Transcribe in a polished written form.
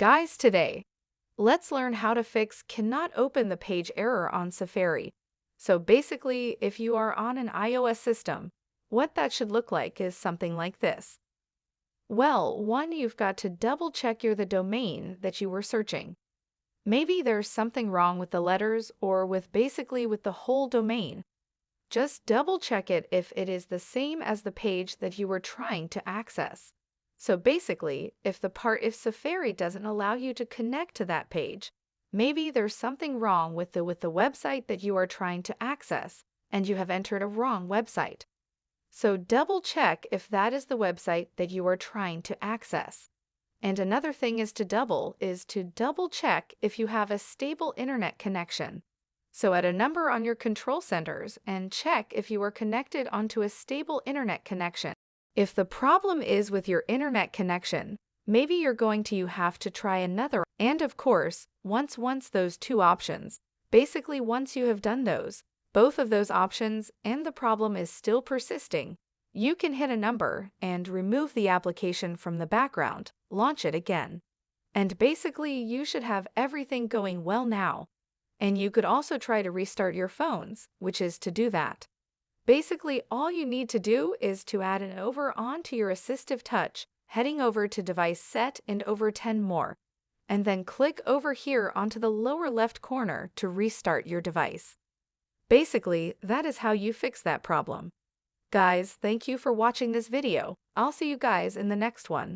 Guys, today, let's learn how to fix cannot open the page error on Safari. So basically, if you are on an iOS system, what that should look like is something like this. Well, one, you've got to double check the domain that you were searching. Maybe there's something wrong with the letters or with the whole domain. Just double check it if it is the same as the page that you were trying to access. So basically, if Safari doesn't allow you to connect to that page, maybe there's something wrong with the website that you are trying to access, and you have entered a wrong website. So double check if that is the website that you are trying to access. And another thing is to double check if you have a stable internet connection. So add a number on your control centers and check if you are connected onto a stable internet connection. If the problem is with your internet connection, maybe you're going to have to try another. And of course, once those two options, once you have done both of those options and the problem is still persisting, you can hit a number and remove the application from the background, launch it again. And basically, you should have everything going well now. And you could also try to restart your phones, which is to do that. Basically, all you need to do is to add an over onto your assistive touch, heading over to device set and over 10 more, and then click over here onto the lower left corner to restart your device. Basically, that is how you fix that problem. Guys, thank you for watching this video. I'll see you guys in the next one.